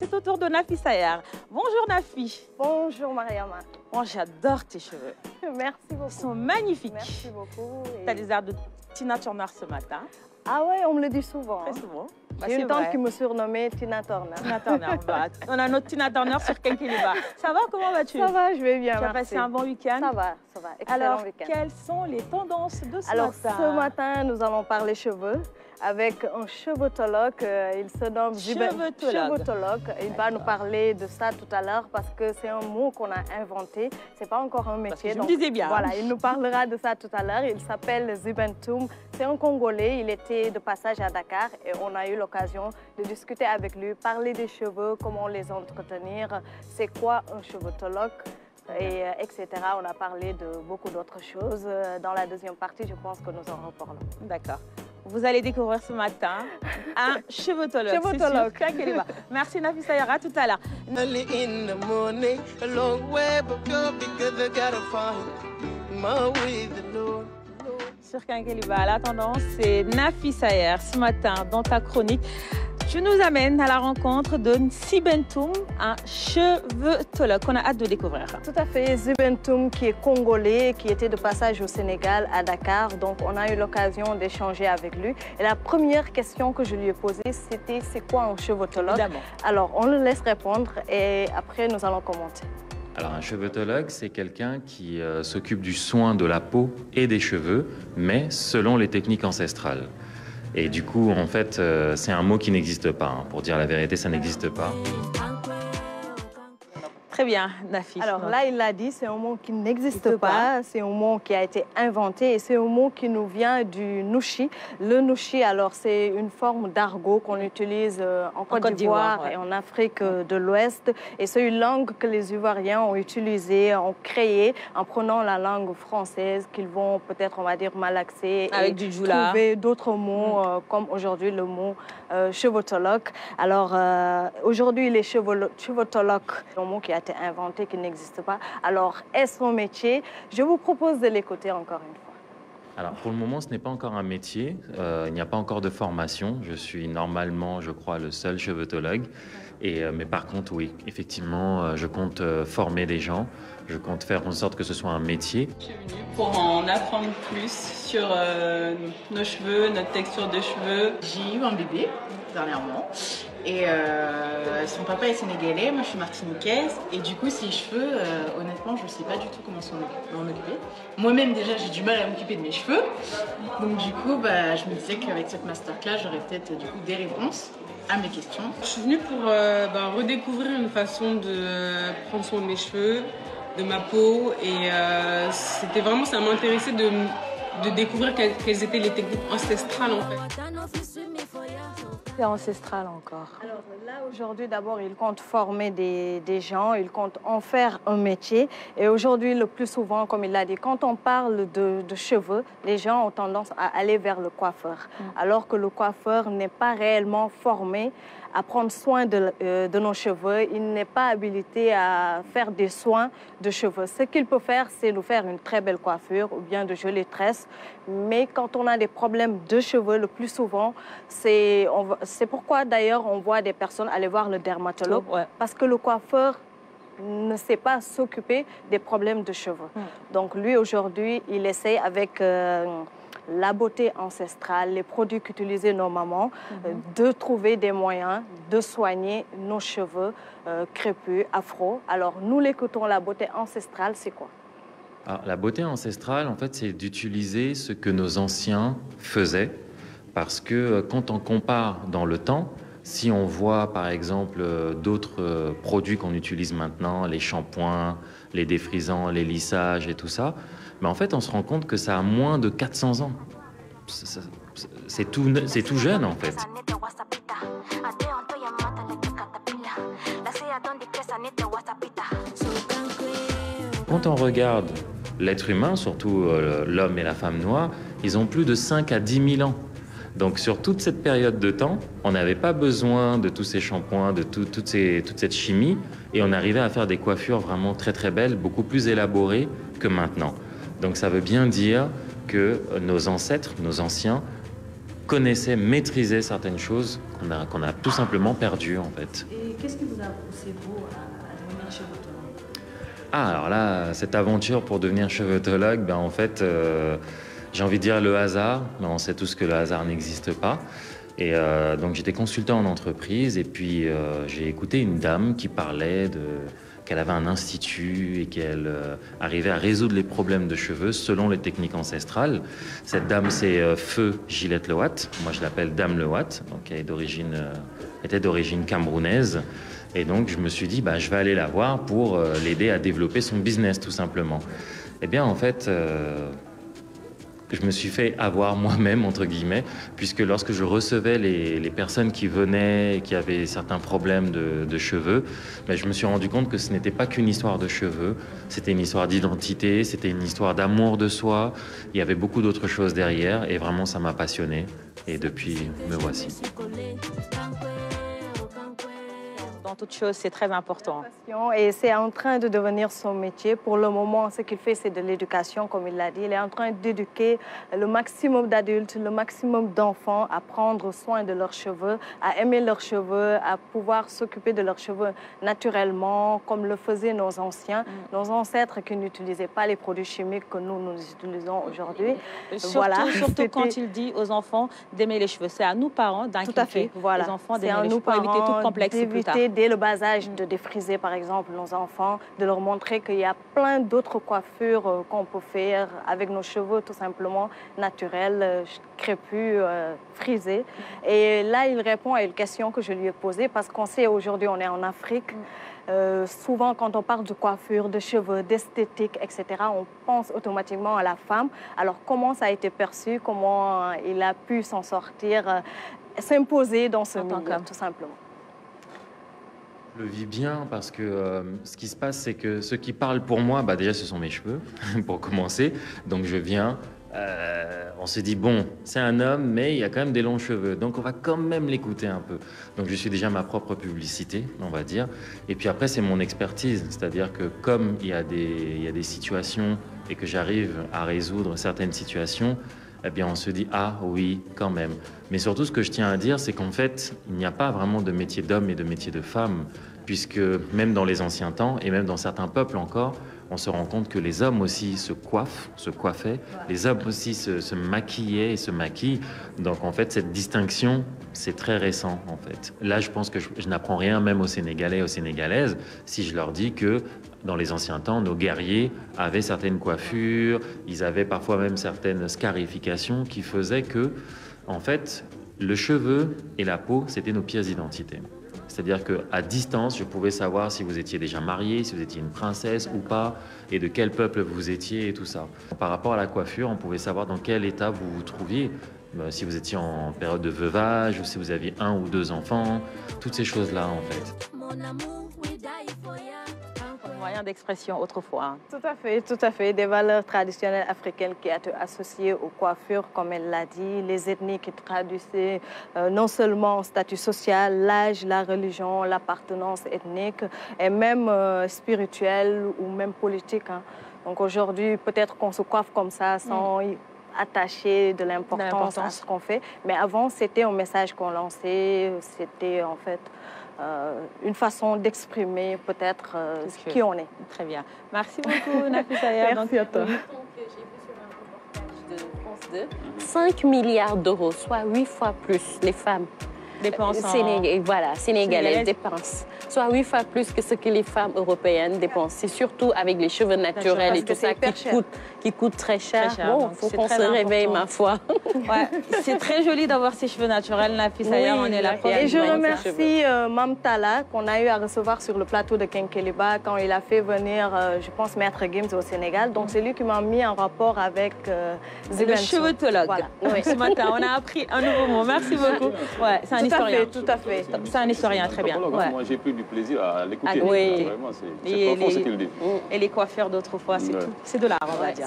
C'est au tour de Nafi Sayer. Bonjour Nafi. Bonjour Mariama. Oh, j'adore tes cheveux. Merci beaucoup. Ils sont magnifiques. Merci beaucoup. Tu as des airs de Tina Turner ce matin. Ah ouais, on me le dit souvent. Très souvent. Bah, j'ai une tante qui me surnommait Tina Turner. Tina Turner. On a notre Tina Turner sur Kenkeliba. Ça va, comment vas-tu? Ça va, je vais bien. Tu as passé un bon week-end? Ça va. Excellent week-end. Alors, quelles sont les tendances de ce matin? Alors, ce matin, nous allons parler cheveux avec un cheveux-tologue. Il se nomme cheveux-tologue. Il va nous parler de ça tout à l'heure parce que c'est un mot qu'on a inventé. C'est pas encore un métier. Je me disais bien. Voilà, il nous parlera de ça tout à l'heure. Il s'appelle Zubentoum. C'est un Congolais. Il était de passage à Dakar et on a eu l'occasion de discuter avec lui, parler des cheveux, comment les entretenir, c'est quoi un cheveux-tologue, etc. On a parlé de beaucoup d'autres choses. Dans la deuxième partie, je pense que nous en reparlons. D'accord. Vous allez découvrir ce matin un cheveux-tologue. Merci Nafi Sayer, à tout à l'heure. Sur Kenkeliba, la tendance, c'est Nafi Sayer. Ce matin, dans ta chronique, tu nous amènes à la rencontre de Zubentoum, un cheveux-tologue qu'on a hâte de découvrir. Tout à fait, Zubentoum qui est congolais, qui était de passage au Sénégal, à Dakar. Donc, on a eu l'occasion d'échanger avec lui. Et la première question que je lui ai posée, c'était c'est quoi un cheveux-tologue? Alors, on le laisse répondre et après, nous allons commenter. Alors un cheveux-tologue, c'est quelqu'un qui s'occupe du soin de la peau et des cheveux, mais selon les techniques ancestrales. Et du coup, en fait, c'est un mot qui n'existe pas. Hein. Pour dire la vérité, ça n'existe pas. Très bien, Nafi. Alors là, il l'a dit, c'est un mot qui n'existe pas. C'est un mot qui a été inventé et c'est un mot qui nous vient du Nushi. Le Nushi, alors, c'est une forme d'argot qu'on utilise en Côte d'Ivoire et en Afrique de l'Ouest. Et c'est une langue que les Ivoiriens ont utilisée, ont créée en prenant la langue française qu'ils vont peut-être, on va dire, malaxer avec et du joula. Trouver d'autres mots, comme aujourd'hui le mot cheveux-tologue. Alors, aujourd'hui, les cheveux-tologues, c'est un mot qui a été inventé, qui n'existe pas. Alors, est-ce un métier? Je vous propose de l'écouter encore une fois. Alors, pour le moment, ce n'est pas encore un métier. Il n'y a pas encore de formation. Je suis normalement, je crois, le seul cheveux-tologue. Mais par contre, oui, effectivement, je compte former des gens. Je compte faire en sorte que ce soit un métier. Je suis venue pour en apprendre plus sur nos cheveux, notre texture de cheveux. J'ai eu un bébé dernièrement et son papa est sénégalais, moi je suis martiniquaise et du coup ses cheveux, honnêtement je ne sais pas du tout comment s'en occuper. Moi-même déjà j'ai du mal à m'occuper de mes cheveux, donc du coup je me disais qu'avec cette masterclass j'aurais peut-être du coup des réponses à mes questions. Je suis venue pour redécouvrir une façon de prendre soin de mes cheveux, de ma peau et c'était vraiment, ça m'intéressait de découvrir quelles étaient les techniques ancestrales en fait. C'est ancestral encore. Alors là, aujourd'hui, d'abord, il compte former des gens, il compte en faire un métier. Et aujourd'hui, le plus souvent, comme il l'a dit, quand on parle de cheveux, les gens ont tendance à aller vers le coiffeur. Alors que le coiffeur n'est pas réellement formé à prendre soin de nos cheveux. Il n'est pas habilité à faire des soins de cheveux. Ce qu'il peut faire, c'est nous faire une très belle coiffure ou bien de jolies tresses. Mais quand on a des problèmes de cheveux, le plus souvent, c'est pourquoi d'ailleurs on voit des personnes aller voir le dermatologue. Parce que le coiffeur ne sait pas s'occuper des problèmes de cheveux. Donc lui, aujourd'hui, il essaie avec la beauté ancestrale, les produits qu'utilisaient nos mamans, de trouver des moyens de soigner nos cheveux crépus, afro. Alors, nous l'écoutons, la beauté ancestrale, c'est quoi? Alors, la beauté ancestrale, en fait, c'est d'utiliser ce que nos anciens faisaient, parce que quand on compare dans le temps, si on voit par exemple d'autres produits qu'on utilise maintenant, les shampoings, les défrisants, les lissages et tout ça, mais en fait on se rend compte que ça a moins de 400 ans. C'est tout jeune en fait. Quand on regarde l'être humain, surtout l'homme et la femme noire, ils ont plus de 5 à 10 000 ans. Donc sur toute cette période de temps, on n'avait pas besoin de tous ces shampoings, de toute cette chimie, et on arrivait à faire des coiffures vraiment très très belles, beaucoup plus élaborées que maintenant. Donc ça veut bien dire que nos ancêtres, nos anciens, connaissaient, maîtrisaient certaines choses qu'on a tout simplement perdues en fait. Et qu'est-ce qui vous a poussé, vous, à devenir cheveux-tologue? Ah, alors là, cette aventure pour devenir cheveux-tologue, ben, en fait, j'ai envie de dire le hasard, mais on sait tous que le hasard n'existe pas. Et donc j'étais consultant en entreprise et puis j'ai écouté une dame qui parlait qu'elle avait un institut et qu'elle arrivait à résoudre les problèmes de cheveux selon les techniques ancestrales. Cette dame, c'est Feu Gillette Lewat. Moi, je l'appelle Dame Lewat, donc elle était d'origine camerounaise. Et donc, je me suis dit, bah, je vais aller la voir pour l'aider à développer son business, tout simplement. Eh bien, en fait, je me suis fait avoir moi-même, entre guillemets, puisque lorsque je recevais les personnes qui venaient et qui avaient certains problèmes de cheveux, ben, je me suis rendu compte que ce n'était pas qu'une histoire de cheveux, c'était une histoire d'identité, c'était une histoire d'amour de soi, il y avait beaucoup d'autres choses derrière, et vraiment ça m'a passionné, et depuis, me voici. Dans toute chose, c'est très important. Et c'est en train de devenir son métier. Pour le moment, ce qu'il fait, c'est de l'éducation, comme il l'a dit. Il est en train d'éduquer le maximum d'adultes, le maximum d'enfants à prendre soin de leurs cheveux, à aimer leurs cheveux, à pouvoir s'occuper de leurs cheveux naturellement, comme le faisaient nos anciens, nos ancêtres qui n'utilisaient pas les produits chimiques que nous utilisons aujourd'hui. Surtout quand il dit aux enfants d'aimer les cheveux. C'est à nous, parents, d'inculquer les enfants d'aimer les cheveux pour éviter tout complexe plus tard. Dès le bas âge de défriser, par exemple, nos enfants, de leur montrer qu'il y a plein d'autres coiffures qu'on peut faire avec nos cheveux tout simplement naturels, crépus, frisés. Et là, il répond à une question que je lui ai posée parce qu'on sait aujourd'hui, on est en Afrique. Souvent, quand on parle de coiffure, de cheveux, d'esthétique, etc., on pense automatiquement à la femme. Alors, comment ça a été perçu? Comment il a pu s'en sortir, s'imposer dans ce milieu, tout simplement? Je le vis bien parce que ce qui se passe, c'est que ceux qui parlent pour moi, bah déjà, ce sont mes cheveux, pour commencer. Donc, je viens, on se dit, bon, c'est un homme, mais il y a quand même des longs cheveux. Donc, on va quand même l'écouter un peu. Donc, je suis déjà ma propre publicité, on va dire. Et puis après, c'est mon expertise. C'est-à-dire que comme il y a des situations et que j'arrive à résoudre certaines situations, eh bien, on se dit, ah oui, quand même. Mais surtout, ce que je tiens à dire, c'est qu'en fait, il n'y a pas vraiment de métier d'homme et de métier de femme, puisque même dans les anciens temps, et même dans certains peuples encore, on se rend compte que les hommes aussi se coiffaient, les hommes aussi se maquillaient et se maquillent. Donc, en fait, cette distinction, c'est très récent, en fait. Là, je pense que je n'apprends rien même aux Sénégalais et aux Sénégalaises si je leur dis que dans les anciens temps, nos guerriers avaient certaines coiffures, ils avaient parfois même certaines scarifications qui faisaient que, en fait, le cheveu et la peau, c'était nos pièces d'identité. C'est-à-dire qu'à distance, je pouvais savoir si vous étiez déjà marié, si vous étiez une princesse ou pas, et de quel peuple vous étiez et tout ça. Par rapport à la coiffure, on pouvait savoir dans quel état vous vous trouviez, si vous étiez en période de veuvage ou si vous aviez 1 ou 2 enfants, toutes ces choses-là, en fait. Moyen d'expression autrefois. Tout à fait. Des valeurs traditionnelles africaines qui étaient associées aux coiffures, comme elle l'a dit, les ethnies qui traduisaient non seulement le statut social, l'âge, la religion, l'appartenance ethnique, et même spirituelle ou même politique. Hein. Donc aujourd'hui, peut-être qu'on se coiffe comme ça sans attacher de l'importance à ce qu'on fait. Mais avant, c'était un message qu'on lançait, c'était en fait une façon d'exprimer peut-être qui on est. Très bien. Merci beaucoup, Nafi Sayer. Merci à toi. De France 2, 5 milliards d'euros, soit 8 fois plus les femmes sénégalaises dépensent, soit 8 fois plus que ce que les femmes européennes dépensent. C'est surtout avec les cheveux naturels et tout ça qui coûte très cher. Bon, il faut qu'on se réveille, ma foi. Ouais, c'est très joli d'avoir ces cheveux naturels, Nafi Sayer, on est là. Et je remercie Mam Talla qu'on a eu à recevoir sur le plateau de Kenkeliba quand il a fait venir, je pense, Maître Gims au Sénégal. Donc c'est lui qui m'a mis en rapport avec le cheveux-tologue. Voilà. Oui. Ce matin, on a appris un nouveau mot. Merci beaucoup. Ouais, c'est un historien. Tout à fait. C'est un historien, très bien. Ouais. Moi, j'ai pris du plaisir à l'écouter. Oui. Vraiment, c'est profond ce qu'il dit. Et les coiffeurs d'autrefois, c'est de l'art, on va dire.